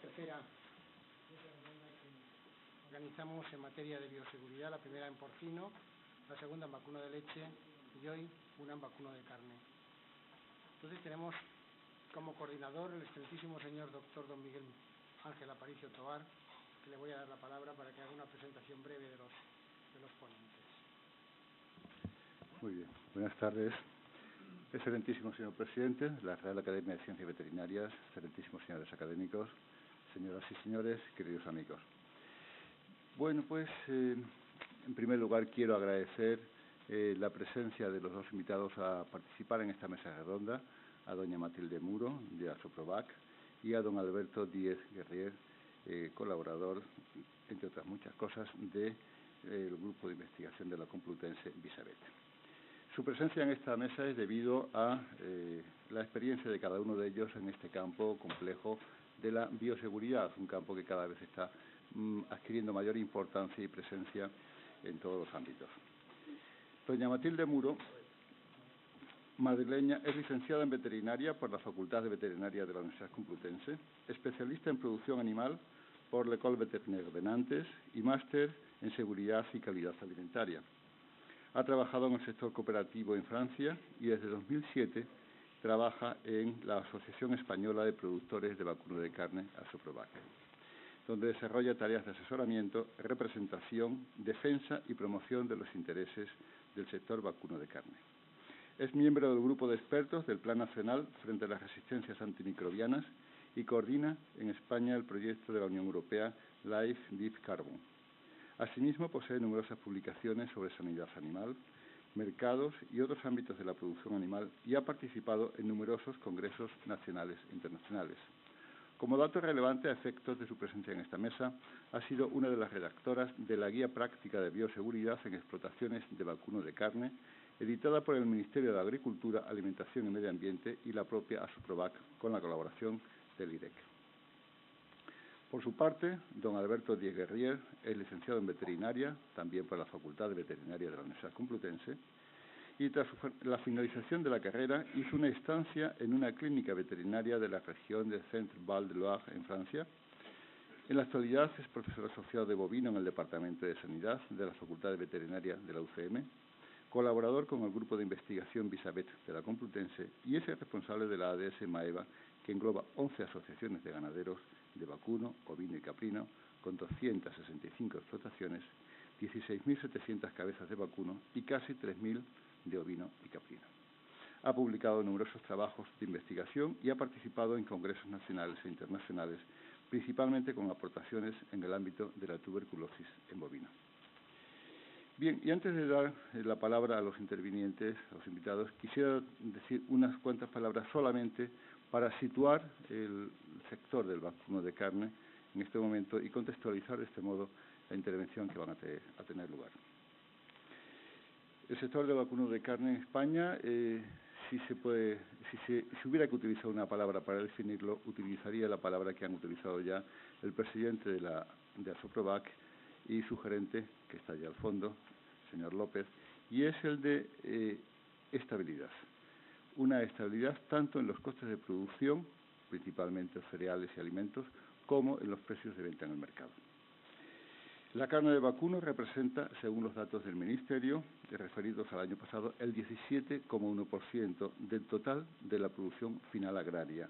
Tercera organizamos en materia de bioseguridad, la primera en porcino, la segunda en vacuno de leche y hoy una en vacuno de carne. Entonces tenemos como coordinador el excelentísimo señor doctor don Miguel Ángel Aparicio Tovar, que le voy a dar la palabra para que haga una presentación breve de los ponentes. Muy bien, buenas tardes. Excelentísimo señor presidente de la Real Academia de Ciencias Veterinarias, excelentísimos señores académicos, señoras y señores, queridos amigos. Bueno, pues en primer lugar quiero agradecer la presencia de los dos invitados a participar en esta mesa redonda, a doña Matilde Muro, de Asoprovac, y a don Alberto Díez Guerrier, colaborador, entre otras muchas cosas, del Grupo de Investigación de la Complutense Visabet. Su presencia en esta mesa es debido a la experiencia de cada uno de ellos en este campo complejo de la bioseguridad, un campo que cada vez está adquiriendo mayor importancia y presencia en todos los ámbitos. Doña Matilde Muro, madrileña, es licenciada en veterinaria por la Facultad de Veterinaria de la Universidad Complutense, especialista en producción animal por l'École Vétérinaire de Nantes y máster en seguridad y calidad alimentaria. Ha trabajado en el sector cooperativo en Francia y desde 2007 trabaja en la Asociación Española de Productores de Vacuno de Carne, Asoprovac, donde desarrolla tareas de asesoramiento, representación, defensa y promoción de los intereses del sector vacuno de carne. Es miembro del grupo de expertos del Plan Nacional frente a las resistencias antimicrobianas y coordina en España el proyecto de la Unión Europea Life Deep Carbon. Asimismo, posee numerosas publicaciones sobre sanidad animal, mercados y otros ámbitos de la producción animal y ha participado en numerosos congresos nacionales e internacionales. Como dato relevante a efectos de su presencia en esta mesa, ha sido una de las redactoras de la Guía Práctica de Bioseguridad en Explotaciones de Vacuno de Carne, editada por el Ministerio de Agricultura, Alimentación y Medio Ambiente y la propia Asoprovac, con la colaboración del IREC. Por su parte, don Alberto Díez Guerrier es licenciado en veterinaria, también por la Facultad de Veterinaria de la Universidad Complutense, y tras la finalización de la carrera hizo una estancia en una clínica veterinaria de la región de Centre-Val de Loire, en Francia. En la actualidad es profesor asociado de bovino en el Departamento de Sanidad de la Facultad de Veterinaria de la UCM, colaborador con el Grupo de Investigación Visabet de la Complutense y es el responsable de la ADS Maeva, que engloba 11 asociaciones de ganaderos de vacuno, ovino y caprino, con 265 explotaciones, 16.700 cabezas de vacuno y casi 3.000 de ovino y caprino. Ha publicado numerosos trabajos de investigación y ha participado en congresos nacionales e internacionales, principalmente con aportaciones en el ámbito de la tuberculosis en bovino. Bien, y antes de dar la palabra a los intervinientes, a los invitados, quisiera decir unas cuantas palabras solamente para situar el sector del vacuno de carne en este momento y contextualizar de este modo la intervención que van a tener lugar. El sector del vacuno de carne en España, si hubiera que utilizar una palabra para definirlo, utilizaría la palabra que han utilizado ya el presidente de Asoprovac y su gerente, que está allá al fondo, señor López, y es el de estabilidad. Una estabilidad tanto en los costes de producción, principalmente cereales y alimentos, como en los precios de venta en el mercado. La carne de vacuno representa, según los datos del Ministerio, referidos al año pasado, el 17,1% del total de la producción final agraria,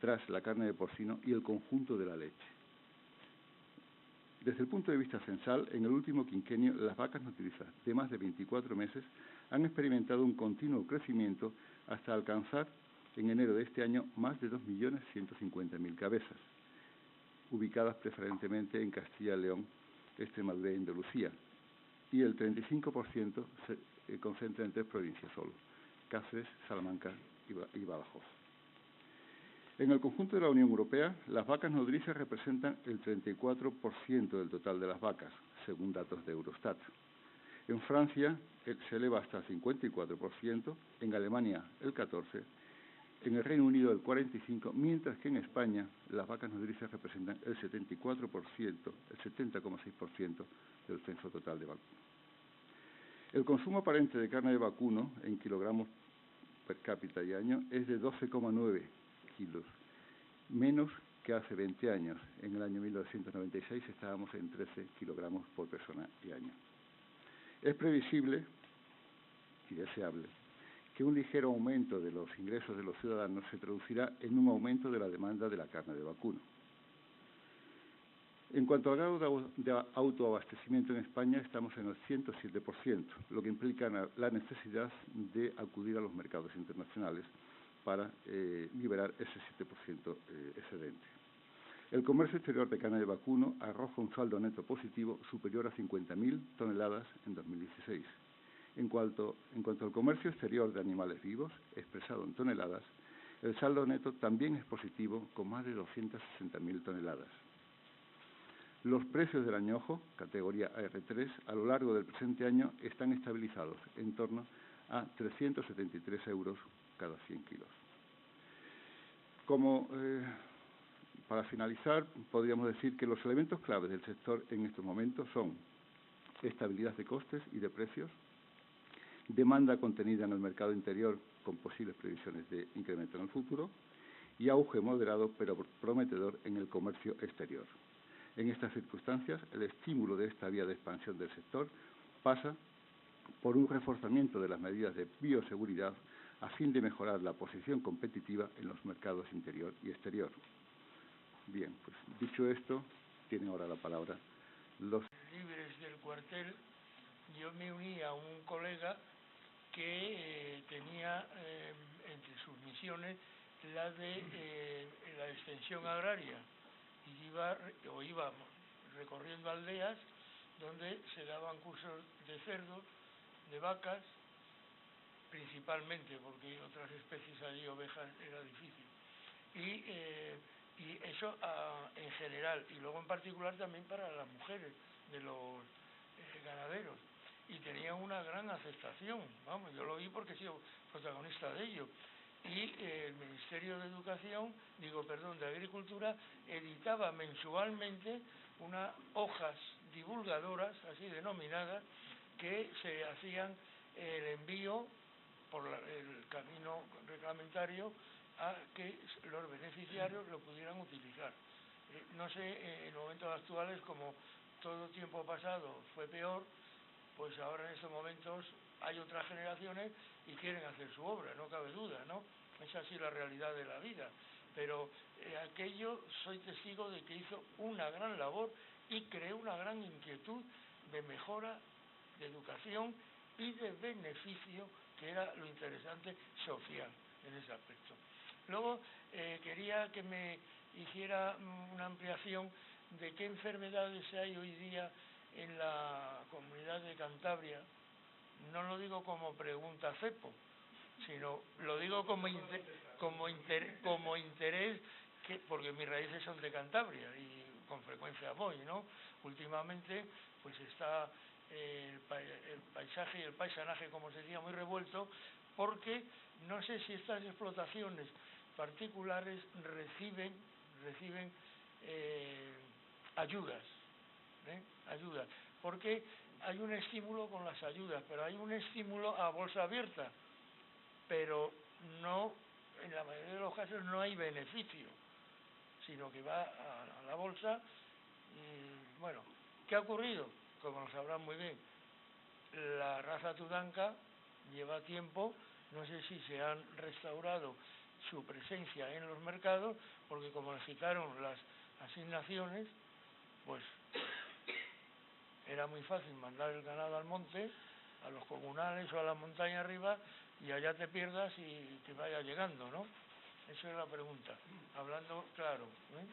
tras la carne de porcino y el conjunto de la leche. Desde el punto de vista censal, en el último quinquenio, las vacas nutrizas de más de 24 meses han experimentado un continuo crecimiento hasta alcanzar, en enero de este año, más de 2.150.000 cabezas, ubicadas preferentemente en Castilla y León, Extremadura y Andalucía, y el 35% se concentra en 3 provincias solo: Cáceres, Salamanca y Badajoz. En el conjunto de la Unión Europea, las vacas nodrizas representan el 34% del total de las vacas, según datos de Eurostat. En Francia se eleva hasta el 54%, en Alemania el 14%, en el Reino Unido el 45%, mientras que en España las vacas nodrizas representan el 74%, el 70,6% del censo total de vacuno. El consumo aparente de carne de vacuno en kilogramos per cápita y año es de 12,9 kilos, menos que hace 20 años. En el año 1996 estábamos en 13 kilogramos por persona y año. Es previsible y deseable que un ligero aumento de los ingresos de los ciudadanos se traducirá en un aumento de la demanda de la carne de vacuno. En cuanto al grado de autoabastecimiento en España, estamos en el 107%, lo que implica la necesidad de acudir a los mercados internacionales para liberar ese 7% excedente. El comercio exterior de carne de vacuno arroja un saldo neto positivo superior a 50.000 toneladas en 2016. En cuanto al comercio exterior de animales vivos, expresado en toneladas, el saldo neto también es positivo, con más de 260.000 toneladas. Los precios del añojo, categoría AR3, a lo largo del presente año están estabilizados en torno a 373 euros cada 100 kilos. Para finalizar, podríamos decir que los elementos claves del sector en estos momentos son estabilidad de costes y de precios, demanda contenida en el mercado interior con posibles previsiones de incremento en el futuro y auge moderado pero prometedor en el comercio exterior. En estas circunstancias, el estímulo de esta vía de expansión del sector pasa por un reforzamiento de las medidas de bioseguridad a fin de mejorar la posición competitiva en los mercados interior y exterior. Bien, pues dicho esto, tienen ahora la palabra los libres del cuartel. Yo me uní a un colega que tenía entre sus misiones la de la extensión agraria y iba recorriendo aldeas donde se daban cursos de cerdos, de vacas, principalmente porque otras especies allí, ovejas, era difícil. Y eso en general, y luego en particular también para las mujeres de los ganaderos. Y tenía una gran aceptación, vamos, yo lo vi porque he sido protagonista de ello. Y el Ministerio de de Agricultura, editaba mensualmente unas hojas divulgadoras, así denominadas, que se hacían el envío por el camino reglamentario a que los beneficiarios lo pudieran utilizar. No sé, en momentos actuales, como todo tiempo pasado fue peor, pues ahora en estos momentos hay otras generaciones y quieren hacer su obra, no cabe duda, ¿no? Es así la realidad de la vida. Pero aquello soy testigo de que hizo una gran labor y creó una gran inquietud de mejora, de educación y de beneficio, que era lo interesante social en ese aspecto. Luego quería que me hiciera una ampliación de qué enfermedades hay hoy día en la comunidad de Cantabria. No lo digo como pregunta cepo, sino lo digo como interés, porque mis raíces son de Cantabria y con frecuencia voy, ¿no? Últimamente pues está el paisaje y el paisanaje, como se decía, muy revuelto, porque no sé si estas explotaciones particulares reciben ayudas, porque hay un estímulo con las ayudas, pero hay un estímulo a bolsa abierta, pero no, en la mayoría de los casos no hay beneficio, sino que va a la bolsa. Y bueno, ¿qué ha ocurrido? Como lo sabrán muy bien, la raza tudanca lleva tiempo, no sé si se han restaurado su presencia en los mercados, porque como les quitaron las asignaciones, pues era muy fácil mandar el ganado al monte, a los comunales o a la montaña arriba, y allá te pierdas y te vaya llegando, ¿no? Esa es la pregunta, hablando claro, ¿eh?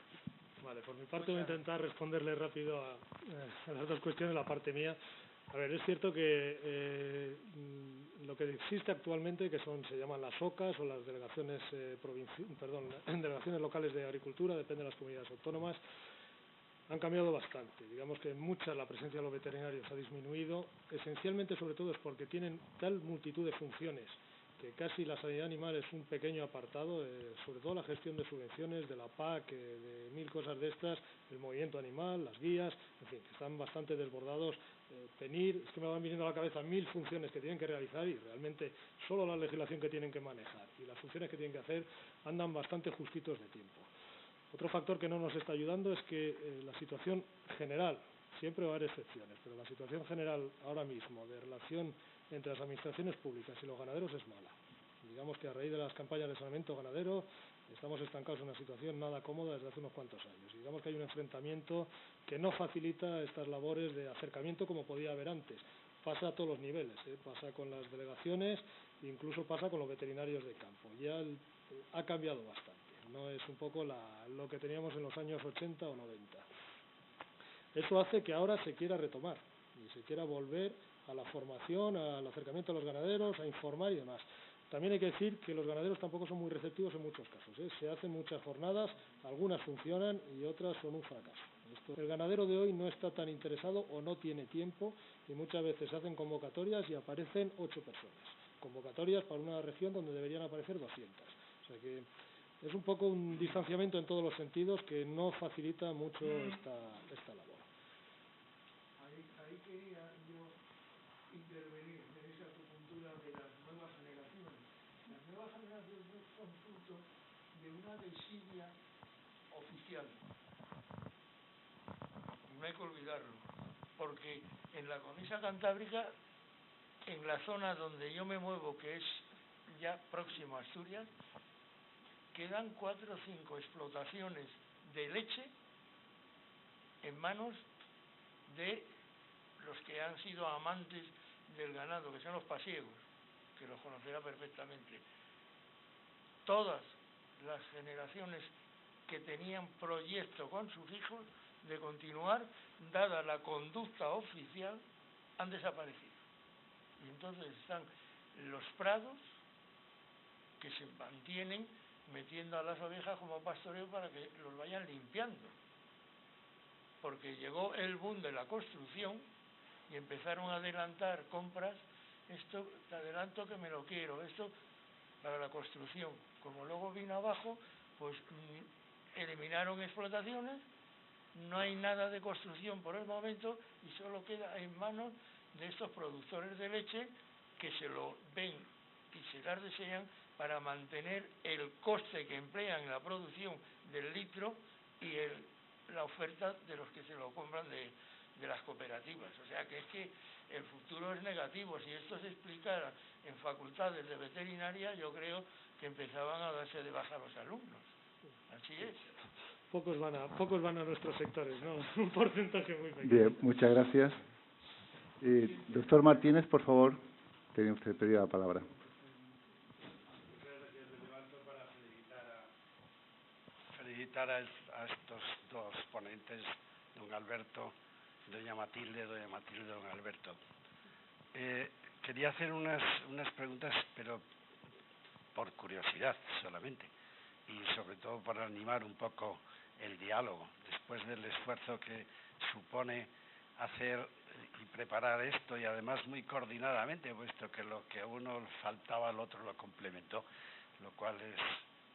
Vale, por mi parte voy a intentar responderle rápido a las dos cuestiones, la parte mía. A ver, es cierto que lo que existe actualmente, que se llaman las OCAs o las delegaciones delegaciones locales de agricultura, depende de las comunidades autónomas, han cambiado bastante. Digamos que en muchas la presencia de los veterinarios ha disminuido, esencialmente sobre todo es porque tienen tal multitud de funciones que casi la sanidad animal es un pequeño apartado, sobre todo la gestión de subvenciones, de la PAC, de mil cosas de estas, el movimiento animal, las guías, en fin, que están bastante desbordados es que me van viniendo a la cabeza 1000 funciones que tienen que realizar y realmente solo la legislación que tienen que manejar y las funciones que tienen que hacer andan bastante justitos de tiempo. Otro factor que no nos está ayudando es que la situación general, siempre va a haber excepciones, pero la situación general ahora mismo de relación entre las administraciones públicas y los ganaderos es mala. Digamos que a raíz de las campañas de saneamiento ganadero estamos estancados en una situación nada cómoda desde hace unos cuantos años. Y digamos que hay un enfrentamiento que no facilita estas labores de acercamiento como podía haber antes. Pasa a todos los niveles, pasa con las delegaciones, incluso pasa con los veterinarios de campo. Ya ha cambiado bastante, no es un poco lo que teníamos en los años 80 o 90. Eso hace que ahora se quiera retomar y se quiera volver a la formación, al acercamiento a los ganaderos, a informar y demás. También hay que decir que los ganaderos tampoco son muy receptivos en muchos casos. Se hacen muchas jornadas, algunas funcionan y otras son un fracaso. El ganadero de hoy no está tan interesado o no tiene tiempo y muchas veces se hacen convocatorias y aparecen 8 personas. Convocatorias para una región donde deberían aparecer 200. O sea que es un poco un distanciamiento en todos los sentidos que no facilita mucho esta labor. Ahí quería yo intervenir en esa acupuntura de las nuevas generaciones. Las nuevas generaciones son fruto de una desidia oficial. No hay que olvidarlo, porque en la cornisa cantábrica, en la zona donde yo me muevo, que es ya próximo a Asturias, quedan 4 o 5 explotaciones de leche en manos de los que han sido amantes del ganado, que son los pasiegos, que los conocerá perfectamente. Todas las generaciones que tenían proyecto con sus hijos de continuar, dada la conducta oficial, han desaparecido. Y entonces están los prados que se mantienen metiendo a las ovejas como pastoreo para que los vayan limpiando. Porque llegó el boom de la construcción y empezaron a adelantar compras, esto te adelanto que me lo quiero, esto para la construcción. Como luego vino abajo, pues eliminaron explotaciones, no hay nada de construcción por el momento y solo queda en manos de estos productores de leche que se lo ven y se las desean para mantener el coste que emplean en la producción del litro y la oferta de los que se lo compran de las cooperativas. O sea que es que el futuro es negativo. Si esto se explicara en facultades de veterinaria, yo creo que empezaban a darse de baja a los alumnos. Así es. Pocos van a nuestros sectores, ¿no? Un porcentaje muy pequeño. Bien, muchas gracias. Doctor Martínez, por favor, tiene usted pedida la palabra. Muchas gracias. Me levanto para felicitar a estos dos ponentes, don Alberto, doña Matilde, don Alberto. Quería hacer unas preguntas, pero por curiosidad solamente, y sobre todo para animar un poco el diálogo, después del esfuerzo que supone hacer y preparar esto, y además muy coordinadamente, puesto que lo que a uno faltaba al otro lo complementó, lo cual es,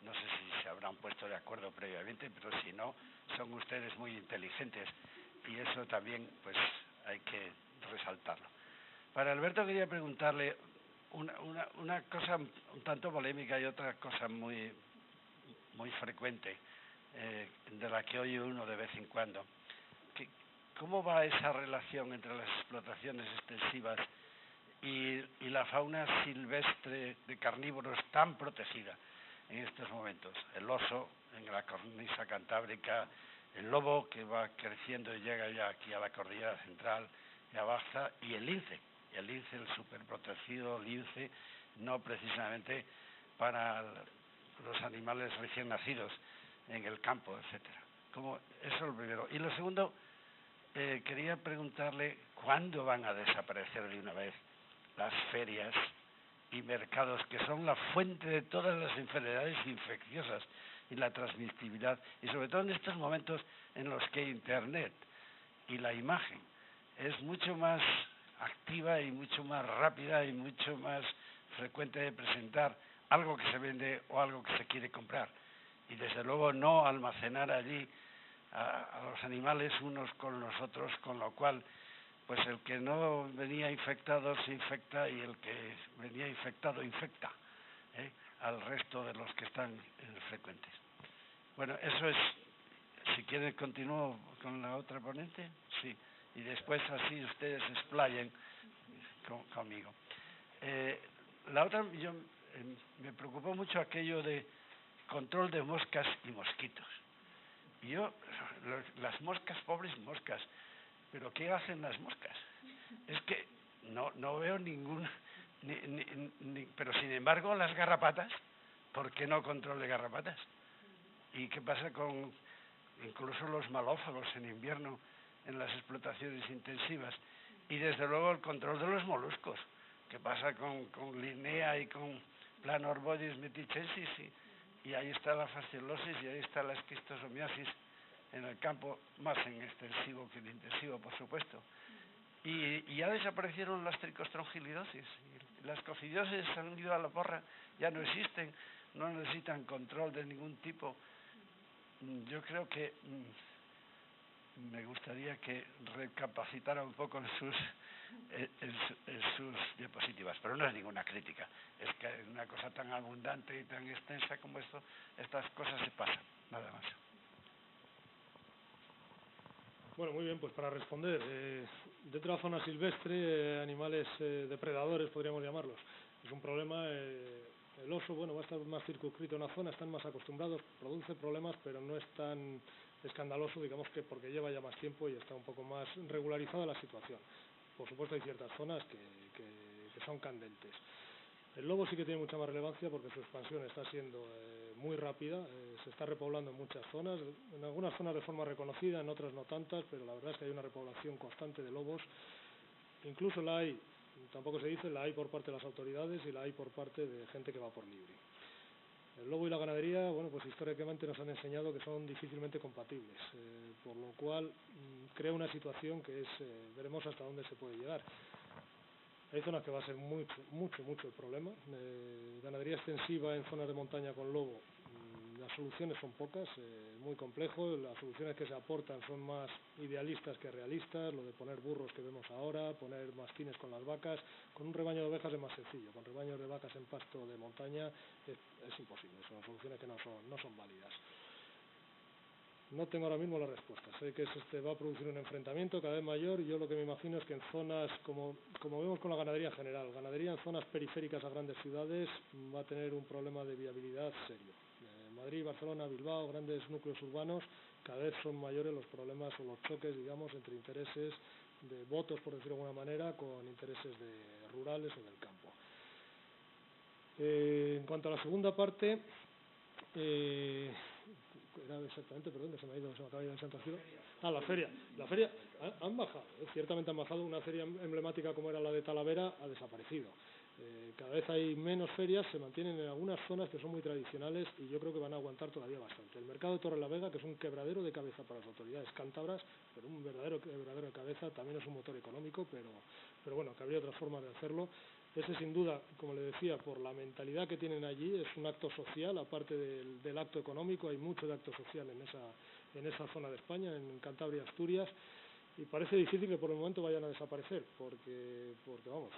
no sé si se habrán puesto de acuerdo previamente, pero si no, son ustedes muy inteligentes, y eso también pues hay que resaltarlo. Para Alberto quería preguntarle una cosa un tanto polémica y otra cosa muy frecuente, de la que oye uno de vez en cuando. ¿Cómo va esa relación entre las explotaciones extensivas y la fauna silvestre de carnívoros tan protegida en estos momentos? El oso en la cornisa cantábrica, el lobo que va creciendo y llega ya aquí a la cordillera central, y abajo, y el lince, el superprotegido lince, no precisamente para los animales recién nacidos en el campo, etcétera. Eso es lo primero. Y lo segundo, quería preguntarle cuándo van a desaparecer de una vez las ferias y mercados, que son la fuente de todas las enfermedades infecciosas y la transmisibilidad, y sobre todo en estos momentos en los que Internet y la imagen es mucho más activa y mucho más rápida y mucho más frecuente de presentar algo que se vende o algo que se quiere comprar, y desde luego no almacenar allí a los animales unos con los otros, con lo cual pues el que no venía infectado se infecta y el que venía infectado infecta al resto de los que están frecuentes. Bueno, eso es. Si quieren, continúo con la otra ponente. Sí, y después así ustedes se explayen conmigo. La otra, me preocupó mucho aquello de control de moscas y mosquitos. Y las moscas, pobres moscas, ¿pero qué hacen las moscas? Es que no veo ningún... pero sin embargo, las garrapatas, ¿por qué no control de garrapatas? ¿Y qué pasa con incluso los malófagos en invierno en las explotaciones intensivas? Y desde luego el control de los moluscos. ¿Qué pasa con Linnea y con Planorboides metichensis? Y ahí está la fasciolosis y ahí está la esquistosomiasis en el campo, más en extensivo que en intensivo, por supuesto. Y ya desaparecieron las tricostrongilidosis. Las coccidiosis han ido a la porra, ya no existen, no necesitan control de ningún tipo. Yo creo que me gustaría que recapacitara un poco en sus diapositivas, pero no es ninguna crítica, es que es una cosa tan abundante y tan extensa como esto, estas cosas se pasan, nada más. Bueno, muy bien, pues para responder, dentro de la zona silvestre, animales depredadores, podríamos llamarlos, es un problema. El oso, bueno, va a estar más circunscrito en una zona, están más acostumbrados, produce problemas, pero no es tan escandaloso, digamos, que porque lleva ya más tiempo y está un poco más regularizada la situación. Por supuesto hay ciertas zonas que son candentes. El lobo sí que tiene mucha más relevancia porque su expansión está siendo muy rápida, se está repoblando en muchas zonas, en algunas zonas de forma reconocida, en otras no tantas, pero la verdad es que hay una repoblación constante de lobos. Incluso la hay, tampoco se dice, la hay por parte de las autoridades y la hay por parte de gente que va por libre. El lobo y la ganadería, bueno, pues históricamente nos han enseñado que son difícilmente compatibles, por lo cual crea una situación que es, veremos hasta dónde se puede llegar. Hay zonas que va a ser mucho el problema. Ganadería extensiva en zonas de montaña con lobo, las soluciones son pocas, muy complejo. Las soluciones que se aportan son más idealistas que realistas. Lo de poner burros que vemos ahora, poner mastines con las vacas. Con un rebaño de ovejas es más sencillo. Con rebaños de vacas en pasto de montaña es imposible. Son soluciones que no son válidas. No tengo ahora mismo la respuesta. Sé que va a producir un enfrentamiento cada vez mayor. Yo lo que me imagino es que en zonas, como vemos con la ganadería en general, ganadería en zonas periféricas a grandes ciudades va a tener un problema de viabilidad serio. Madrid, Barcelona, Bilbao, grandes núcleos urbanos, cada vez son mayores los problemas o los choques, digamos, entre intereses de votos, por decirlo de alguna manera, con intereses de rurales o del campo. En cuanto a la segunda parte, era exactamente, perdón, que se me ha ido, se me acaba de ir en Santa Ciudad. La feria. La feria han bajado, ciertamente han bajado. Una feria emblemática como era la de Talavera ha desaparecido. Cada vez hay menos ferias, se mantienen en algunas zonas que son muy tradicionales y yo creo que van a aguantar todavía bastante. El mercado de Torrelavega, que es un quebradero de cabeza para las autoridades cántabras, pero un verdadero quebradero de cabeza, también es un motor económico, pero bueno, que habría otras formas de hacerlo. Ese sin duda, como le decía, por la mentalidad que tienen allí, es un acto social, aparte del acto económico, hay mucho de acto social en esa zona de España, en Cantabria, Asturias, y parece difícil que por el momento vayan a desaparecer, porque vamos,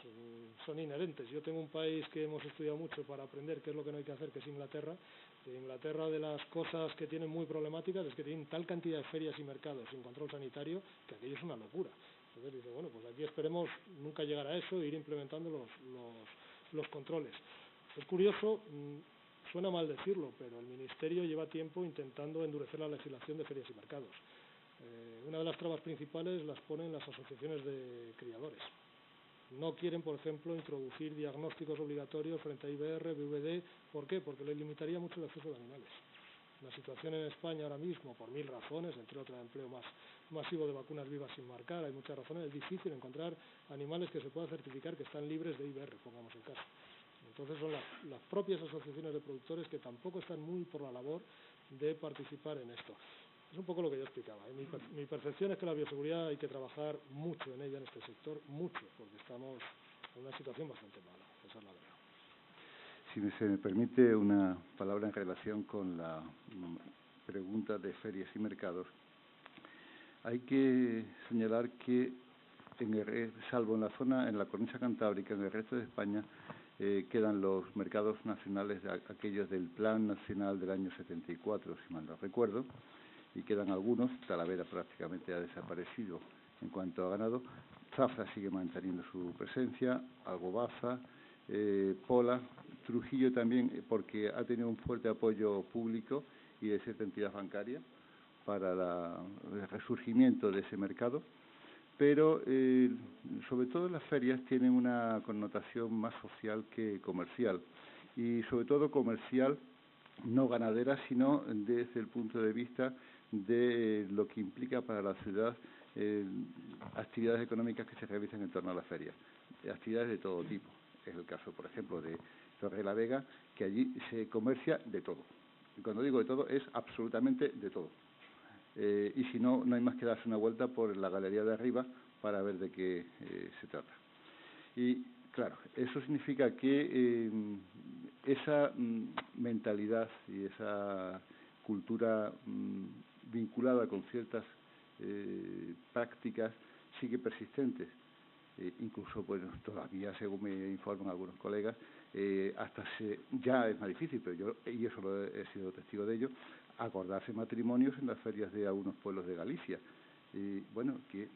son inherentes. Yo tengo un país que hemos estudiado mucho para aprender qué es lo que no hay que hacer, que es Inglaterra. En Inglaterra, de las cosas que tienen muy problemáticas es que tienen tal cantidad de ferias y mercados sin control sanitario que aquello es una locura. Entonces dice, bueno, pues aquí esperemos nunca llegar a eso e ir implementando los controles. Es curioso, suena mal decirlo, pero el Ministerio lleva tiempo intentando endurecer la legislación de ferias y mercados. Una de las trabas principales las ponen las asociaciones de criadores. No quieren, por ejemplo, introducir diagnósticos obligatorios frente a IBR, VVD. ¿Por qué? Porque les limitaría mucho el acceso de animales. La situación en España ahora mismo, por 1000 razones, entre otras el empleo más masivo de vacunas vivas sin marcar, hay muchas razones, es difícil encontrar animales que se pueda certificar que están libres de IBR, pongamos el caso. Entonces son las propias asociaciones de productores que tampoco están muy por la labor de participar en esto. Es un poco lo que yo explicaba. Mi percepción es que la bioseguridad hay que trabajar mucho en ella, en este sector, mucho, porque estamos en una situación bastante mala, esa es la verdad. Si se me permite una palabra en relación con la pregunta de ferias y mercados, hay que señalar que salvo en la zona, en la cornisa cantábrica, en el resto de España, quedan los mercados nacionales, aquellos del Plan Nacional del año 74, si mal no recuerdo, y quedan algunos. Talavera prácticamente ha desaparecido en cuanto a ganado. Zafra sigue manteniendo su presencia, Algobaza, Pola, Trujillo también, porque ha tenido un fuerte apoyo público y de cierta entidad bancaria para el resurgimiento de ese mercado, pero sobre todo las ferias tienen una connotación más social que comercial, y sobre todo comercial, no ganadera, sino desde el punto de vista de lo que implica para la ciudad actividades económicas que se realizan en torno a las ferias, actividades de todo tipo. Es el caso, por ejemplo, de Torrelavega, que allí se comercia de todo. Y cuando digo de todo, es absolutamente de todo. Y si no, no hay más que darse una vuelta por la galería de arriba para ver de qué se trata. Y claro, eso significa que esa mentalidad y esa cultura vinculada con ciertas prácticas sigue persistentes. Incluso, pues todavía, según me informan algunos colegas, ya es más difícil, pero yo, y eso he sido testigo de ello, acordarse matrimonios en las ferias de algunos pueblos de Galicia. Bueno, que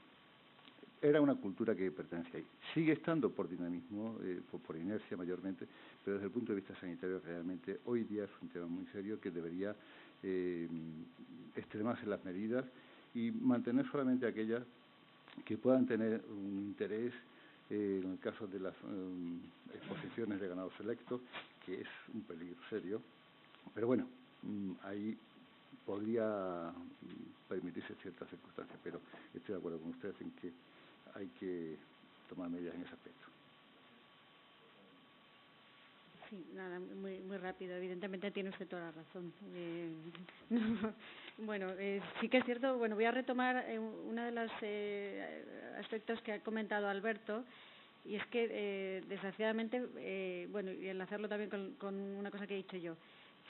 era una cultura que pertenecía ahí. Sigue estando por dinamismo, por inercia mayormente, pero desde el punto de vista sanitario realmente hoy día es un tema muy serio que debería extremarse las medidas y mantener solamente aquellas que puedan tener un interés, en el caso de las exposiciones de ganado selecto, que es un peligro serio, pero bueno, ahí podría permitirse ciertas circunstancias, pero estoy de acuerdo con ustedes en que hay que tomar medidas en ese aspecto. Sí, nada, muy rápido. Evidentemente tiene usted toda la razón. Bueno, sí que es cierto. Bueno, voy a retomar uno de los aspectos que ha comentado Alberto, y es que desgraciadamente, bueno, y enlazarlo también con una cosa que he dicho yo,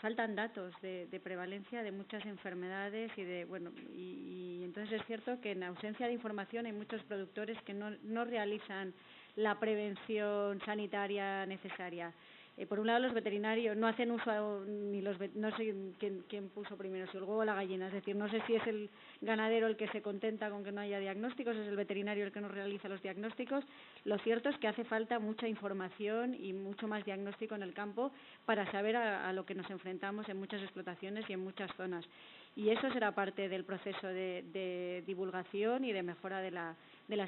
faltan datos de prevalencia de muchas enfermedades y entonces es cierto que en ausencia de información hay muchos productores que no realizan la prevención sanitaria necesaria. Por un lado, los veterinarios no hacen uso, no sé quién puso primero, si el huevo o la gallina, es decir, no sé si es el ganadero el que se contenta con que no haya diagnósticos, es el veterinario el que no realiza los diagnósticos. Lo cierto es que hace falta mucha información y mucho más diagnóstico en el campo para saber a lo que nos enfrentamos en muchas explotaciones y en muchas zonas. Y eso será parte del proceso de divulgación y de mejora de la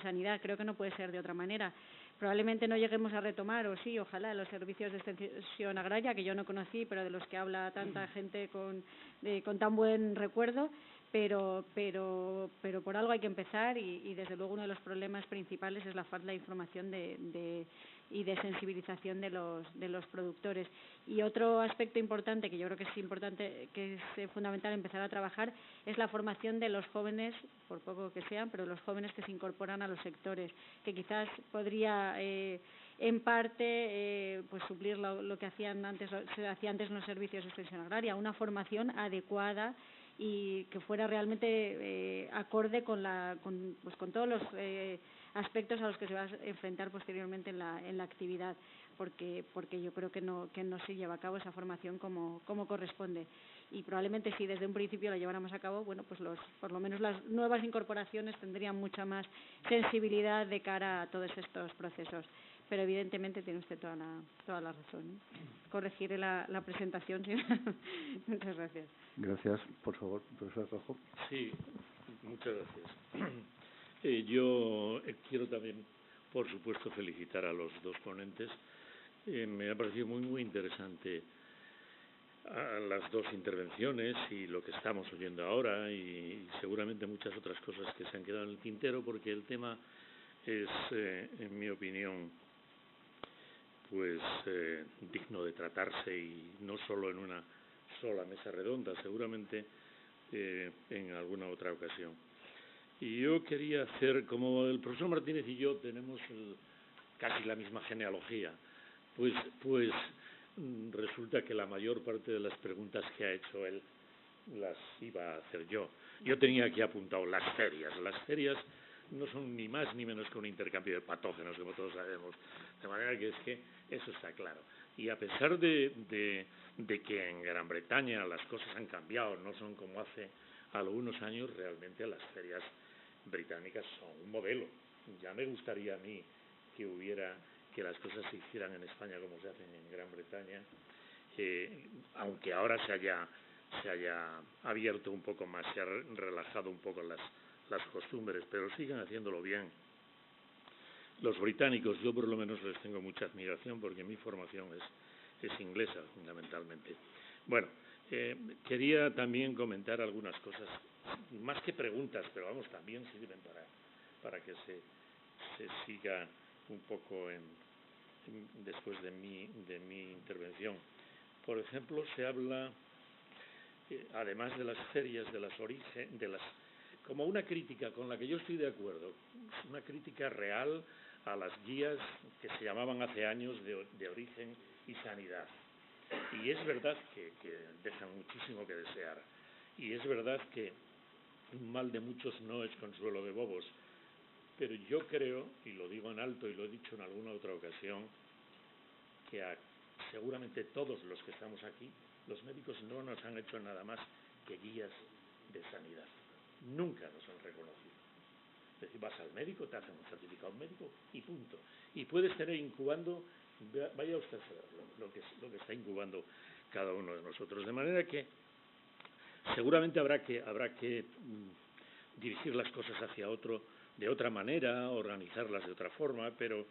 sanidad. Creo que no puede ser de otra manera. Probablemente no lleguemos a retomar, o sí, ojalá, los servicios de extensión agraria, que yo no conocí, pero de los que habla tanta gente con tan buen recuerdo, pero por algo hay que empezar y desde luego uno de los problemas principales es la falta de información y de sensibilización de los productores. Y otro aspecto importante, que yo creo que es importante, que es fundamental empezar a trabajar, es la formación de los jóvenes, por poco que sean, pero los jóvenes que se incorporan a los sectores, que quizás podría en parte pues suplir lo que se hacía antes en los servicios de extensión agraria, una formación adecuada y que fuera realmente acorde con todos los aspectos a los que se va a enfrentar posteriormente en la actividad, porque yo creo que no se lleva a cabo esa formación como corresponde. Y probablemente si desde un principio la lleváramos a cabo, bueno, pues por lo menos las nuevas incorporaciones tendrían mucha más sensibilidad de cara a todos estos procesos. Pero evidentemente tiene usted toda la razón. Corregiré la presentación. ¿Sí? Muchas gracias. Gracias. Por favor, profesor Rojo. Sí, muchas gracias. Yo quiero también, por supuesto, felicitar a los dos ponentes. Me ha parecido muy interesante las dos intervenciones y lo que estamos oyendo ahora y seguramente muchas otras cosas que se han quedado en el tintero, porque el tema es, en mi opinión, pues digno de tratarse, y no solo en una sola mesa redonda, seguramente en alguna otra ocasión. Y yo quería hacer, como el profesor Martínez y yo tenemos casi la misma genealogía, pues resulta que la mayor parte de las preguntas que ha hecho él las iba a hacer yo. Yo tenía aquí apuntado las ferias no son ni más ni menos que un intercambio de patógenos, como todos sabemos. De manera que es que eso está claro. Y a pesar de que en Gran Bretaña las cosas han cambiado, no son como hace algunos años, realmente las ferias británicas son un modelo. Ya me gustaría a mí que las cosas se hicieran en España como se hacen en Gran Bretaña, aunque ahora se haya abierto un poco más, se ha relajado un poco las costumbres, pero siguen haciéndolo bien. Los británicos, yo por lo menos les tengo mucha admiración porque mi formación es inglesa, fundamentalmente. Bueno, quería también comentar algunas cosas, más que preguntas, pero vamos, también sirven para que se siga un poco después de mi intervención. Por ejemplo, se habla, además de las ferias, como una crítica con la que yo estoy de acuerdo, una crítica real a las guías que se llamaban hace años de origen y sanidad. Y es verdad que dejan muchísimo que desear. Y es verdad que un mal de muchos no es consuelo de bobos. Pero yo creo, y lo digo en alto y lo he dicho en alguna otra ocasión, que seguramente todos los que estamos aquí, los médicos no nos han hecho nada más que guías de sanidad. Nunca nos han reconocido. Es decir, vas al médico, te hacen un certificado médico y punto. Y puedes tener incubando, vaya usted a saber lo que está incubando cada uno de nosotros. De manera que seguramente habrá que dirigir las cosas de otra manera, organizarlas de otra forma, pero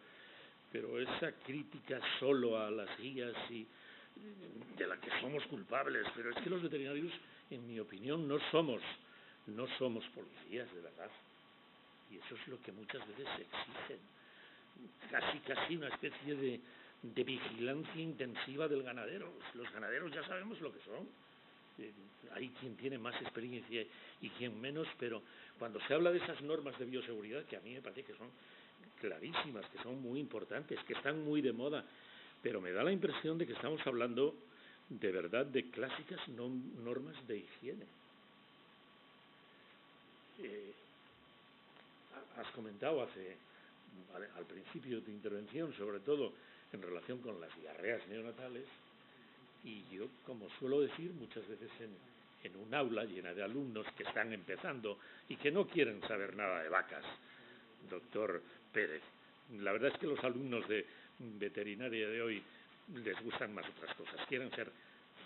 esa crítica solo a las guías y de la que somos culpables, pero es que los veterinarios, en mi opinión, no somos policías de verdad. Y eso es lo que muchas veces exigen. Casi una especie de vigilancia intensiva del ganadero. Los ganaderos ya sabemos lo que son. Hay quien tiene más experiencia y quien menos, pero cuando se habla de esas normas de bioseguridad, que a mí me parece que son clarísimas, que son muy importantes, que están muy de moda, pero me da la impresión de que estamos hablando de verdad de clásicas normas de higiene. Has comentado al principio de tu intervención, sobre todo en relación con las diarreas neonatales, y yo, como suelo decir muchas veces en un aula llena de alumnos que están empezando y que no quieren saber nada de vacas, doctor Pérez, la verdad es que los alumnos de veterinaria de hoy les gustan más otras cosas, quieren ser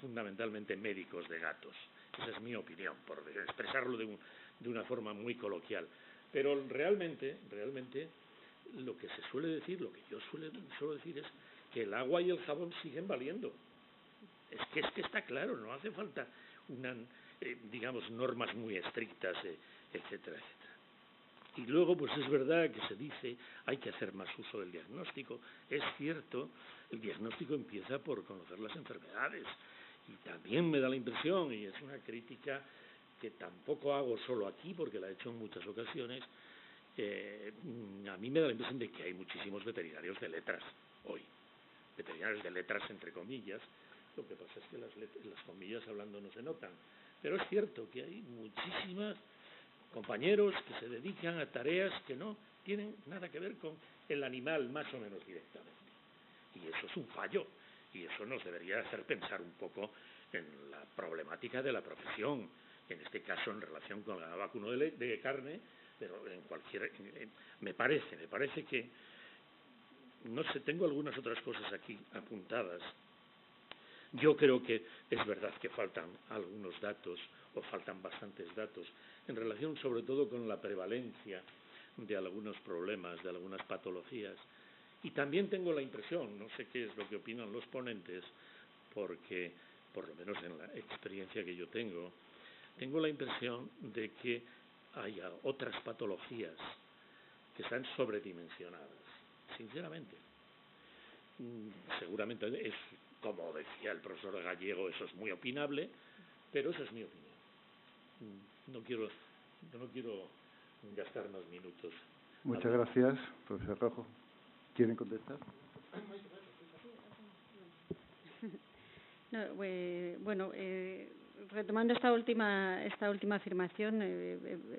fundamentalmente médicos de gatos. Esa es mi opinión, por expresarlo de una forma muy coloquial. Pero realmente, lo que se suele decir, lo que yo suelo decir es que el agua y el jabón siguen valiendo. Es que está claro, no hace falta normas muy estrictas, etcétera, etcétera. Y luego, pues es verdad que se dice, hay que hacer más uso del diagnóstico. Es cierto, el diagnóstico empieza por conocer las enfermedades. Y también me da la impresión, y es una crítica que tampoco hago solo aquí, porque la he hecho en muchas ocasiones, a mí me da la impresión de que hay muchísimos veterinarios de letras hoy. Veterinarios de letras, entre comillas. Lo que pasa es que las comillas hablando no se notan. Pero es cierto que hay muchísimos compañeros que se dedican a tareas que no tienen nada que ver con el animal, más o menos directamente. Y eso es un fallo. Y eso nos debería hacer pensar un poco en la problemática de la profesión, en este caso en relación con la vacuno de carne, pero me parece que, no sé, tengo algunas otras cosas aquí apuntadas. Yo creo que es verdad que faltan algunos datos, o faltan bastantes datos, en relación sobre todo con la prevalencia de algunos problemas, de algunas patologías. Y también tengo la impresión, no sé qué es lo que opinan los ponentes, porque, por lo menos en la experiencia que yo tengo la impresión de que haya otras patologías que están sobredimensionadas, sinceramente. Seguramente es, como decía el profesor Gallego, eso es muy opinable, pero esa es mi opinión. No quiero gastar más minutos. Muchas gracias, profesor Rojo. ¿Quieren contestar? No, bueno, retomando esta última afirmación,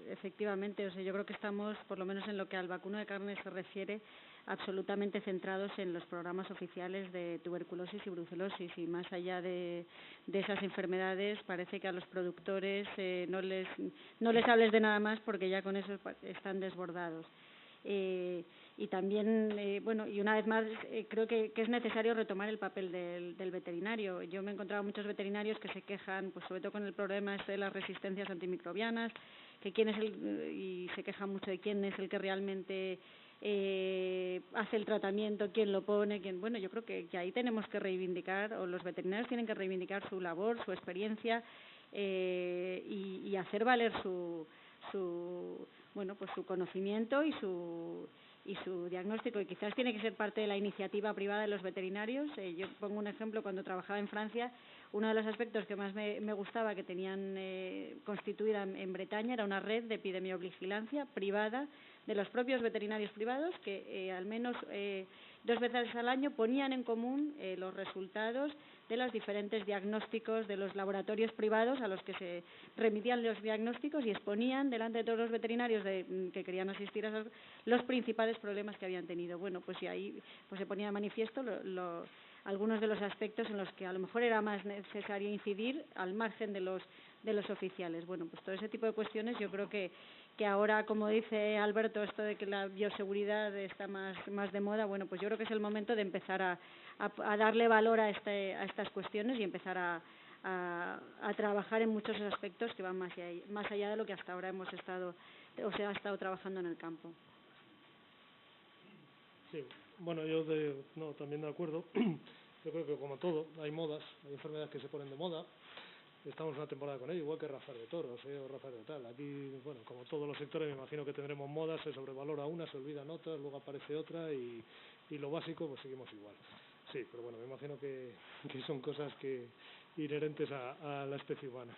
efectivamente, o sea, yo creo que estamos, por lo menos en lo que al vacuno de carne se refiere, absolutamente centrados en los programas oficiales de tuberculosis y brucelosis, y más allá de esas enfermedades parece que a los productores no les hables de nada más, porque ya con eso están desbordados. Y también, y una vez más, creo que es necesario retomar el papel del veterinario. Yo me he encontrado muchos veterinarios que se quejan, pues sobre todo con el problema de las resistencias antimicrobianas, y se quejan mucho de quién es el que realmente hace el tratamiento, quién lo pone, yo creo que ahí tenemos que reivindicar, o los veterinarios tienen que reivindicar su labor, su experiencia, y hacer valer su conocimiento y su diagnóstico, y quizás tiene que ser parte de la iniciativa privada de los veterinarios. Yo pongo un ejemplo: cuando trabajaba en Francia, uno de los aspectos que más me gustaba que tenían constituida en Bretaña era una red de epidemiovigilancia privada de los propios veterinarios privados, que al menos 2 veces al año ponían en común los resultados de los diferentes diagnósticos de los laboratorios privados a los que se remitían los diagnósticos, y exponían delante de todos los veterinarios que querían asistir a los principales problemas que habían tenido. Y ahí se ponía de manifiesto algunos de los aspectos en los que a lo mejor era más necesario incidir al margen de los oficiales. Todo ese tipo de cuestiones, yo creo que ahora, como dice Alberto, esto de que la bioseguridad está más de moda, yo creo que es el momento de empezar a darle valor a estas cuestiones y empezar a trabajar en muchos aspectos que van más allá de lo que hasta ahora se ha estado trabajando en el campo. Sí, yo también de acuerdo. Yo creo que, como todo, hay modas, hay enfermedades que se ponen de moda. Estamos una temporada con ello, igual que raza de toros o raza de tal. Aquí, como todos los sectores, me imagino que tendremos modas, se sobrevalora una, se olvidan otras, luego aparece otra, y lo básico, pues seguimos igual. Sí, pero me imagino que son cosas inherentes a la especie humana.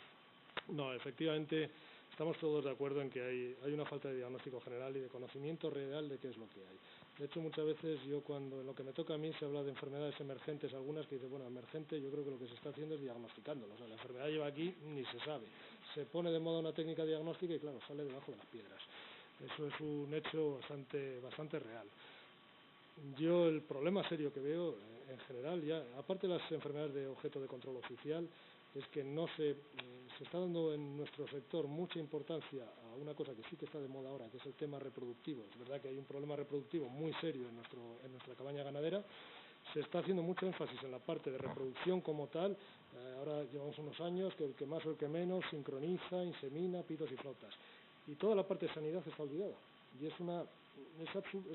No, efectivamente, estamos todos de acuerdo en que hay una falta de diagnóstico general y de conocimiento real de qué es lo que hay. De hecho, muchas veces cuando en lo que me toca a mí se habla de enfermedades emergentes, algunas que dicen, emergente, yo creo que lo que se está haciendo es diagnosticándolo. O sea, la enfermedad lleva aquí, ni se sabe. Se pone de moda una técnica diagnóstica y, claro, sale debajo de las piedras. Eso es un hecho bastante real. Yo el problema serio que veo, en general, ya aparte de las enfermedades de objeto de control oficial, es que no se está dando en nuestro sector mucha importancia a una cosa que sí que está de moda ahora, que es el tema reproductivo. Es verdad que hay un problema reproductivo muy serio en nuestra cabaña ganadera. Se está haciendo mucho énfasis en la parte de reproducción como tal. Ahora llevamos unos años que el que más o el que menos sincroniza, insemina, pitos y flautas. Y toda la parte de sanidad está olvidada. Y es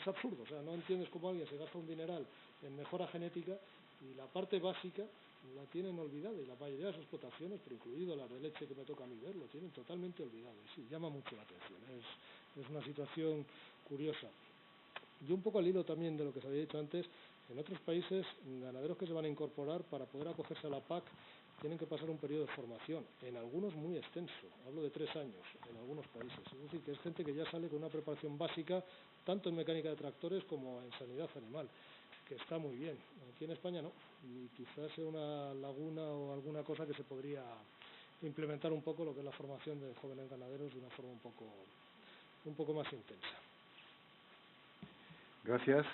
absurdo. O sea, no entiendes cómo alguien se gasta un dineral en mejora genética y la parte básica la tienen olvidada, y la mayoría de las explotaciones, pero incluido las de leche que me toca a mí ver, lo tienen totalmente olvidado. Y sí, llama mucho la atención. Es una situación curiosa. Y un poco al hilo también de lo que se había dicho antes, en otros países, ganaderos que se van a incorporar para poder acogerse a la PAC tienen que pasar un periodo de formación, en algunos muy extenso, hablo de 3 años en algunos países. Es decir, que es gente que ya sale con una preparación básica, tanto en mecánica de tractores como en sanidad animal, que está muy bien. Aquí en España no, y quizás sea una laguna o alguna cosa que se podría implementar un poco, lo que es la formación de jóvenes ganaderos, de una forma un poco más intensa. Gracias,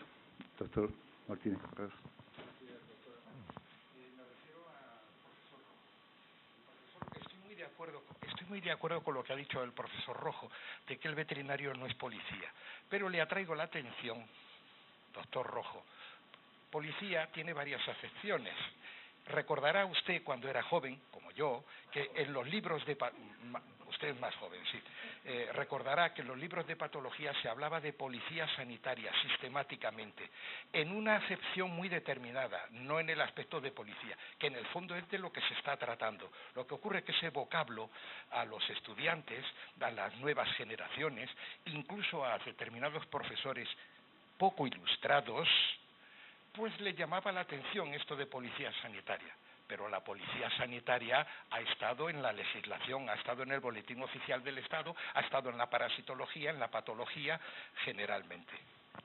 doctor Martínez. Gracias. Estoy muy de acuerdo con lo que ha dicho el profesor Rojo, de que el veterinario no es policía. Pero le atraigo la atención, doctor Rojo. Policía tiene varias acepciones. Recordará usted cuando era joven, como yo, que en los libros de... Usted es más joven, sí. Recordará que en los libros de patología se hablaba de policía sanitaria sistemáticamente, en una acepción muy determinada, no en el aspecto de policía, que en el fondo es de lo que se está tratando. Lo que ocurre es que ese vocablo a los estudiantes, a las nuevas generaciones, incluso a determinados profesores poco ilustrados, pues le llamaba la atención esto de policía sanitaria. Pero la policía sanitaria ha estado en la legislación, ha estado en el boletín oficial del Estado, ha estado en la parasitología, en la patología, generalmente.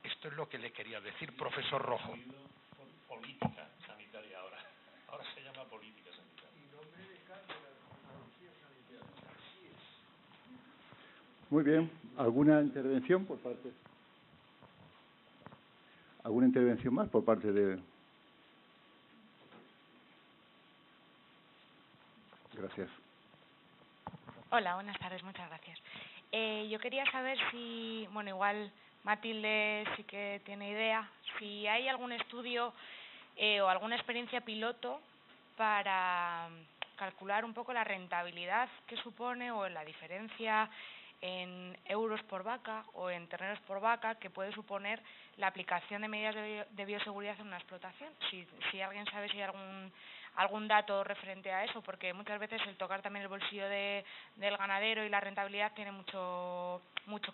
Esto es lo que le quería decir, profesor Rojo. Política sanitaria ahora se llama política sanitaria. Muy bien. ¿Alguna intervención por parte? ¿Alguna intervención más por parte de...? Gracias. Hola, buenas tardes, muchas gracias. Yo quería saber si, bueno, igual Matilde sí que tiene idea, si hay algún estudio o alguna experiencia piloto para calcular un poco la rentabilidad que supone o la diferencia en euros por vaca o en terneros por vaca que puede suponer la aplicación de medidas de bioseguridad en una explotación. Si alguien sabe si hay algún dato referente a eso, porque muchas veces el tocar también el bolsillo del ganadero y la rentabilidad tiene mucho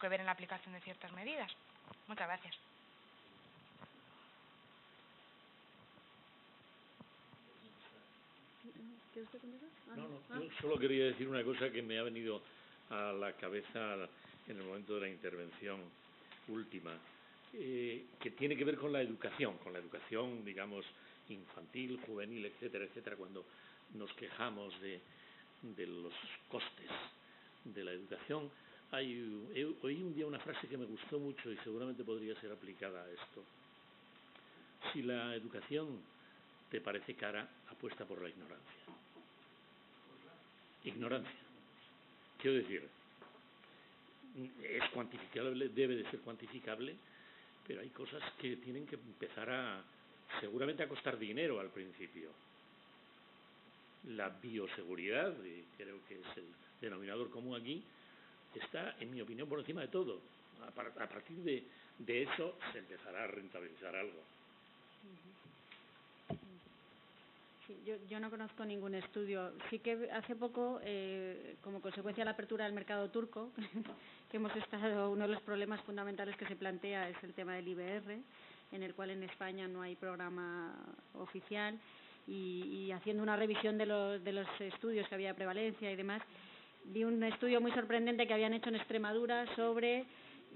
que ver en la aplicación de ciertas medidas. Muchas gracias. No, yo solo quería decir una cosa que me ha venido a la cabeza en el momento de la intervención última, que tiene que ver con la educación, digamos, infantil, juvenil, etcétera, etcétera, cuando nos quejamos de los costes de la educación. Oí un día una frase que me gustó mucho y seguramente podría ser aplicada a esto. Si la educación te parece cara, apuesta por la ignorancia. Ignorancia. Quiero decir, es cuantificable, debe de ser cuantificable, pero hay cosas que tienen que empezar seguramente a costar dinero al principio. La bioseguridad, y creo que es el denominador común aquí, está, en mi opinión, por encima de todo. A partir de eso se empezará a rentabilizar algo. Sí, yo no conozco ningún estudio. Sí que hace poco, como consecuencia de la apertura del mercado turco, que hemos estado, uno de los problemas fundamentales que se plantea es el tema del IBR, en el cual en España no hay programa oficial, y haciendo una revisión de los estudios que había de prevalencia y demás, vi un estudio muy sorprendente que habían hecho en Extremadura sobre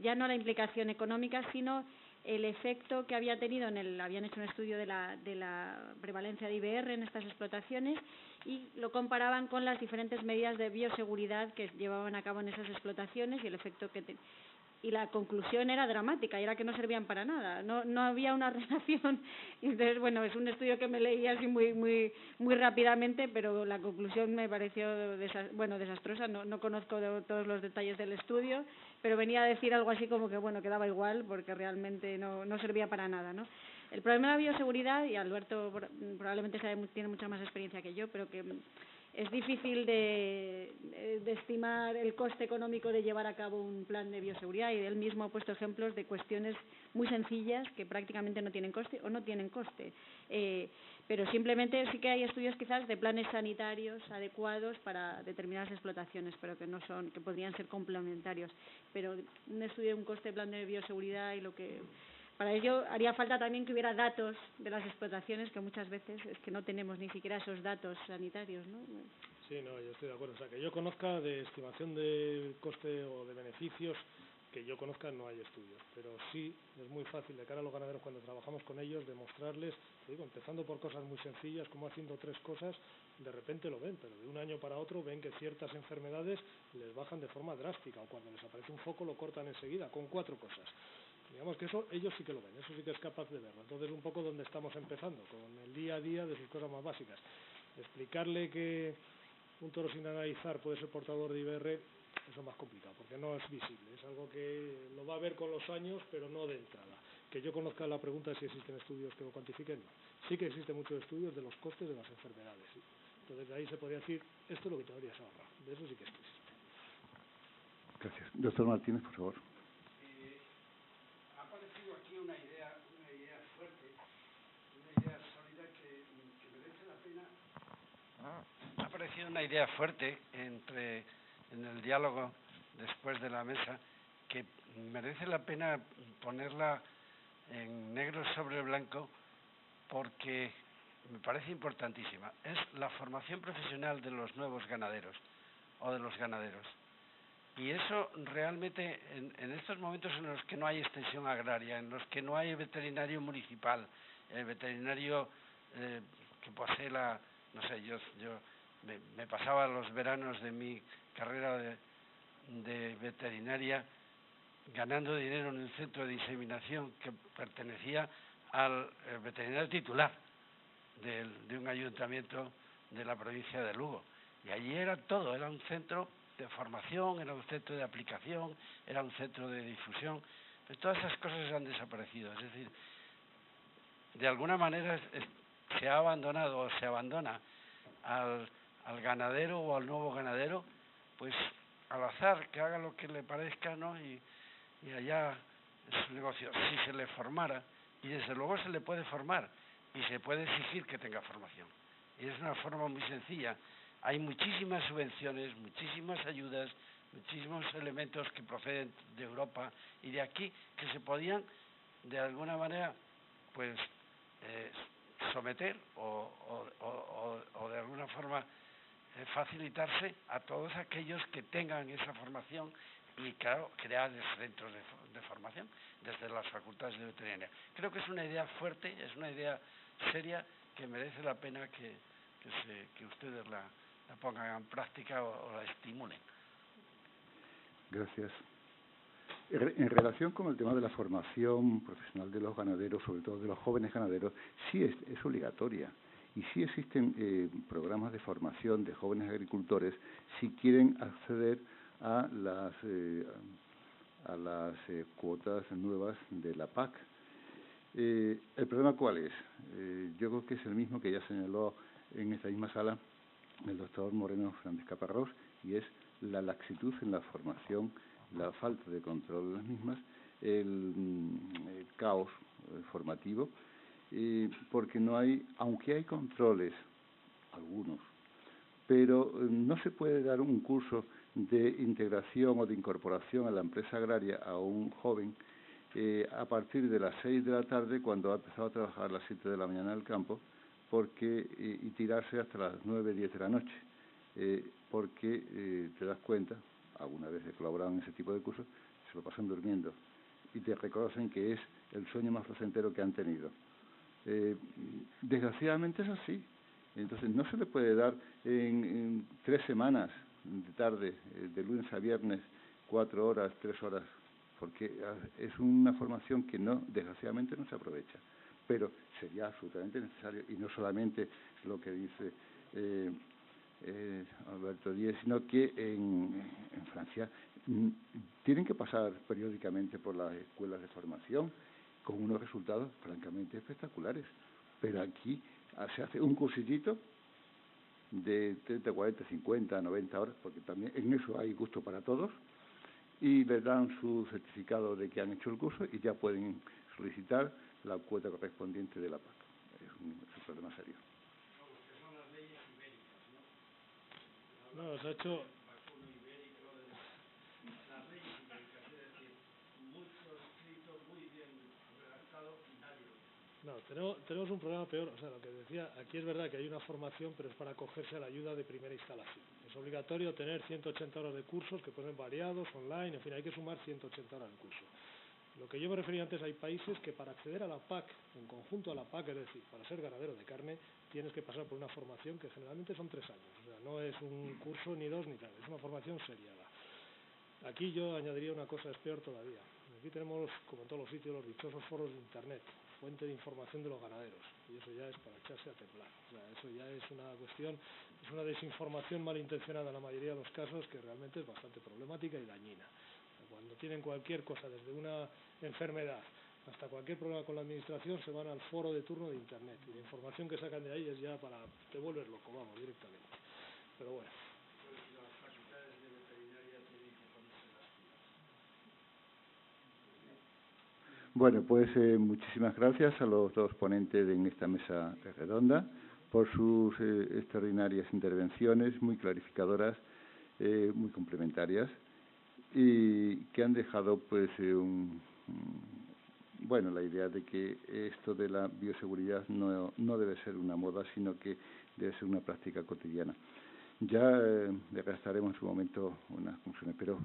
ya no la implicación económica, sino el efecto que había tenido habían hecho un estudio de la prevalencia de IBR en estas explotaciones y lo comparaban con las diferentes medidas de bioseguridad que llevaban a cabo en esas explotaciones y el efecto y la conclusión era dramática y era que no servían para nada, no había una relación. Entonces, bueno, es un estudio que me leí así muy rápidamente, pero la conclusión me pareció desastrosa. No conozco todos los detalles del estudio, pero venía a decir algo así como que bueno, quedaba igual porque realmente no servía para nada, ¿no? El problema de la bioseguridad, y Alberto probablemente tiene mucha más experiencia que yo, pero que es difícil de estimar el coste económico de llevar a cabo un plan de bioseguridad, y él mismo ha puesto ejemplos de cuestiones muy sencillas que prácticamente no tienen coste o no tienen coste. Pero simplemente sí que hay estudios quizás de planes sanitarios adecuados para determinadas explotaciones, pero que podrían ser complementarios. Pero un estudio de un coste de plan de bioseguridad para ello haría falta también que hubiera datos de las explotaciones, que muchas veces es que no tenemos ni siquiera esos datos sanitarios, ¿no? Sí, no, yo estoy de acuerdo. O sea, que yo conozca de estimación de coste o de beneficios, que yo conozca no hay estudios. Pero sí es muy fácil de cara a los ganaderos cuando trabajamos con ellos demostrarles, digo, empezando por cosas muy sencillas, como haciendo 3 cosas, de repente lo ven, pero de un año para otro ven que ciertas enfermedades les bajan de forma drástica, o cuando les aparece un foco lo cortan enseguida, con 4 cosas. Digamos que eso ellos sí que lo ven, eso sí que es capaz de verlo. Entonces, un poco donde estamos empezando, con el día a día de sus cosas más básicas. Explicarle que un toro sin analizar puede ser portador de IBR, eso es más complicado, porque no es visible. Es algo que lo va a ver con los años, pero no de entrada. Que yo conozca la pregunta de si existen estudios que lo cuantifiquen, no. Sí que existen muchos estudios de los costes de las enfermedades, sí. Entonces, de ahí se podría decir, esto es lo que te deberías ahorrar. De eso sí que existe. Gracias. Doctor Martínez, por favor. Ha aparecido aquí una idea fuerte, una idea sólida que merece la pena. Ha aparecido una idea fuerte en el diálogo después de la mesa que merece la pena ponerla en negro sobre blanco porque me parece importantísima. Es la formación profesional de los nuevos ganaderos o de los ganaderos. Y eso realmente, en estos momentos en los que no hay extensión agraria, en los que no hay veterinario municipal, veterinario que posee no sé, yo me pasaba los veranos de mi carrera de veterinaria ganando dinero en un centro de inseminación que pertenecía al veterinario titular de un ayuntamiento de la provincia de Lugo. Y allí era todo, era un centro de formación, era un centro de aplicación, era un centro de difusión. Pues todas esas cosas han desaparecido. Es decir, de alguna manera se ha abandonado o se abandona al ganadero o al nuevo ganadero, pues al azar, que haga lo que le parezca, ¿no? Y allá es su negocio. Si se le formara, y desde luego se le puede formar, y se puede exigir que tenga formación. Y es una forma muy sencilla. Hay muchísimas subvenciones, muchísimas ayudas, muchísimos elementos que proceden de Europa y de aquí que se podían, de alguna manera, pues someter o de alguna forma facilitarse a todos aquellos que tengan esa formación y, claro, crear centros de formación desde las facultades de veterinaria. Creo que es una idea fuerte, es una idea seria que merece la pena que ustedes la pongan en práctica o la estimulen. Gracias. En relación con el tema de la formación profesional de los ganaderos, sobre todo de los jóvenes ganaderos, sí es obligatoria. Y sí existen programas de formación de jóvenes agricultores si quieren acceder a las cuotas nuevas de la PAC. ¿El problema cuál es? Yo creo que es el mismo que ya señaló en esta misma sala el doctor Moreno Fernández Caparrós, y es la laxitud en la formación, la falta de control de las mismas, el caos formativo, porque no hay, aunque hay controles, algunos, pero no se puede dar un curso de integración o de incorporación a la empresa agraria a un joven a partir de las 6 de la tarde, cuando ha empezado a trabajar a las 7 de la mañana en el campo, y tirarse hasta las 9, 10 de la noche, porque te das cuenta, alguna vez he colaborado en ese tipo de cursos, se lo pasan durmiendo y te reconocen que es el sueño más placentero que han tenido. Desgraciadamente es así. Entonces no se le puede dar en 3 semanas de tarde, de lunes a viernes, 4 horas, 3 horas, porque es una formación que desgraciadamente no se aprovecha. Pero sería absolutamente necesario, y no solamente lo que dice Alberto Díez, sino que en Francia tienen que pasar periódicamente por las escuelas de formación con unos resultados francamente espectaculares. Pero aquí se hace un cursillito de 30, 40, 50, 90 horas, porque también en eso hay gusto para todos, y les dan su certificado de que han hecho el curso y ya pueden solicitar la cuota correspondiente de la PAC. Es un problema serio. Son las leyes ibéricas, ¿no? No, se ha hecho... Las leyes ibéricas, es decir, mucho escrito, muy bien redactado y nadie lo lee. No, tenemos un problema peor. O sea, lo que decía, aquí es verdad que hay una formación, pero es para acogerse a la ayuda de primera instalación. Es obligatorio tener 180 horas de cursos que pueden ser variados, online, en fin, hay que sumar 180 horas al curso. Lo que yo me refería antes, hay países que para acceder a la PAC, en conjunto a la PAC, es decir, para ser ganadero de carne, tienes que pasar por una formación que generalmente son 3 años. O sea, no es un curso ni 2 ni tal, es una formación seriada. Aquí yo añadiría una cosa, es peor todavía. Aquí tenemos, como en todos los sitios, los dichosos foros de Internet, fuente de información de los ganaderos, y eso ya es para echarse a temblar. O sea, eso ya es una cuestión, es una desinformación malintencionada en la mayoría de los casos, que realmente es bastante problemática y dañina. Cuando tienen cualquier cosa, desde una enfermedad hasta cualquier problema con la administración, se van al foro de turno de Internet, y la información que sacan de ahí es ya para te vuelves loco, vamos, directamente. Pero bueno. Las facultades de veterinaria tienen que ponerse las pilas. Bueno, pues muchísimas gracias a los dos ponentes en esta mesa redonda por sus extraordinarias intervenciones, muy clarificadoras, muy complementarias, y que han dejado pues la idea de que esto de la bioseguridad no debe ser una moda, sino que debe ser una práctica cotidiana. Ya le gastaremos en su momento unas conclusiones, pero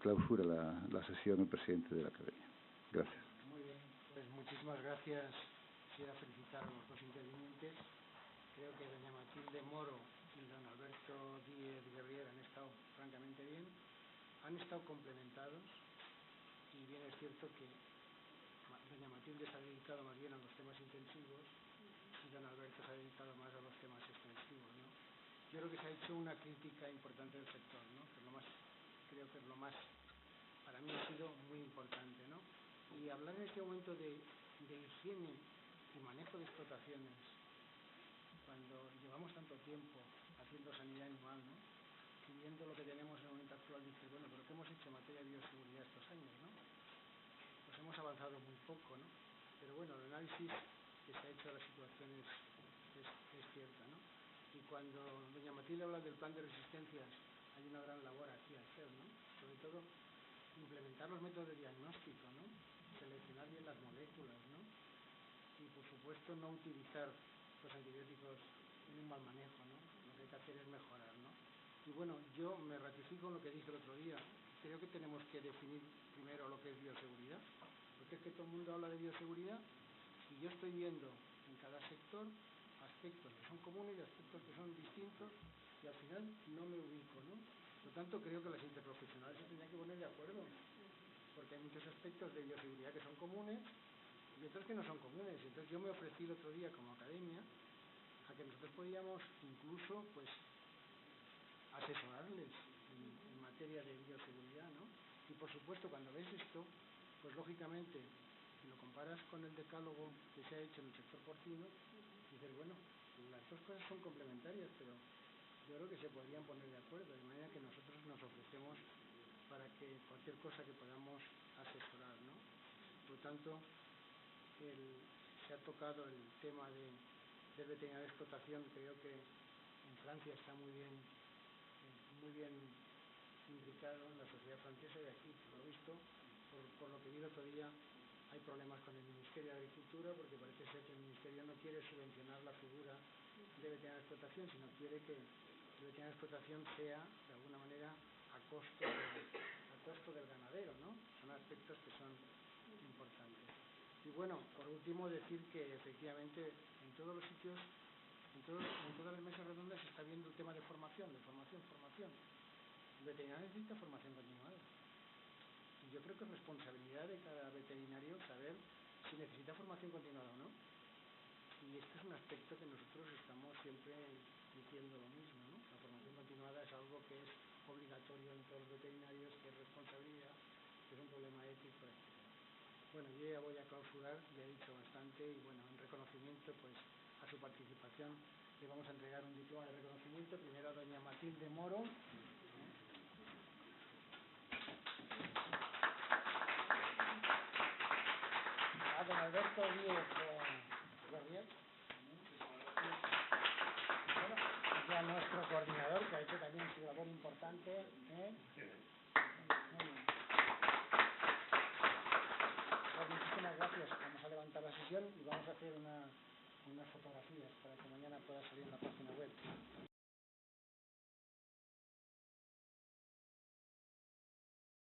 clausura la sesión el presidente de la Academia. Gracias. Muy bien, pues muchísimas gracias. Quisiera felicitar a los dos intervinientes. Creo que doña Matilde Moro y don Alberto Díez Guerriera han estado francamente bien. han estado complementados y bien es cierto que doña Matilde se ha dedicado más bien a los temas intensivos y don Alberto se ha dedicado más a los temas extensivos, ¿no? Yo creo que se ha hecho una crítica importante del sector, ¿no? Que creo que es lo más, para mí ha sido muy importante, ¿no? Y hablar en este momento de higiene y manejo de explotaciones, cuando llevamos tanto tiempo haciendo sanidad animal, ¿no? Y viendo lo que tenemos en el momento actual, dices, bueno, pero ¿qué hemos hecho en materia de bioseguridad estos años, ¿no? Pues hemos avanzado muy poco, ¿no? Pero bueno, el análisis que se ha hecho de la situación es cierta, ¿no? Y cuando doña Matilde habla del plan de resistencias, hay una gran labor aquí a hacer, ¿no? Sobre todo, implementar los métodos de diagnóstico, ¿no? Seleccionar bien las moléculas, ¿no? Y por supuesto no utilizar los antibióticos en un mal manejo, ¿no? Lo que hay que hacer es mejorar, ¿no? Y bueno, yo me ratifico en lo que dije el otro día. Creo que tenemos que definir primero lo que es bioseguridad, porque es que todo el mundo habla de bioseguridad y yo estoy viendo en cada sector aspectos que son comunes y aspectos que son distintos y al final no me ubico, ¿no? Por lo tanto, creo que las interprofesionales se tendrían que poner de acuerdo, porque hay muchos aspectos de bioseguridad que son comunes y otros que no son comunes. Entonces yo me ofrecí el otro día como academia a que nosotros podíamos incluso pues asesorarles en materia de bioseguridad, ¿no? Y por supuesto cuando ves esto, pues lógicamente si lo comparas con el decálogo que se ha hecho en el sector porcino, dices, bueno, las dos cosas son complementarias, pero yo creo que se podrían poner de acuerdo, de manera que nosotros nos ofrecemos para que cualquier cosa que podamos asesorar, ¿no? Por lo tanto, se ha tocado el tema del veterinario de explotación. Creo que en Francia está muy bien indicado en la sociedad francesa, y aquí, por lo visto, por lo que vi el otro día, hay problemas con el Ministerio de Agricultura, porque parece ser que el Ministerio no quiere subvencionar la figura de veterinario de explotación, sino quiere que el veterinario de explotación sea, de alguna manera, a costo del ganadero, ¿no? Son aspectos que son importantes. Y bueno, por último, decir que efectivamente en todos los sitios, en todas las mesas redondas se está viendo el tema de formación. El veterinario necesita formación continuada. Y yo creo que es responsabilidad de cada veterinario saber si necesita formación continuada o no. Y este es un aspecto que nosotros estamos siempre diciendo lo mismo, ¿no? La formación continuada es algo que es obligatorio en todos los veterinarios, que es responsabilidad, que es un problema ético, etc. Bueno, yo ya voy a clausurar, ya he dicho bastante, y bueno, en reconocimiento pues a su participación le vamos a entregar un diploma de reconocimiento, primero a doña Matilde Moro. A don Alberto Díez Gorriet. Bueno, y a nuestro coordinador, que ha hecho también su labor importante, Pues muchísimas gracias. Vamos a levantar la sesión y vamos a hacer unas fotografías para que mañana pueda salir en la página web.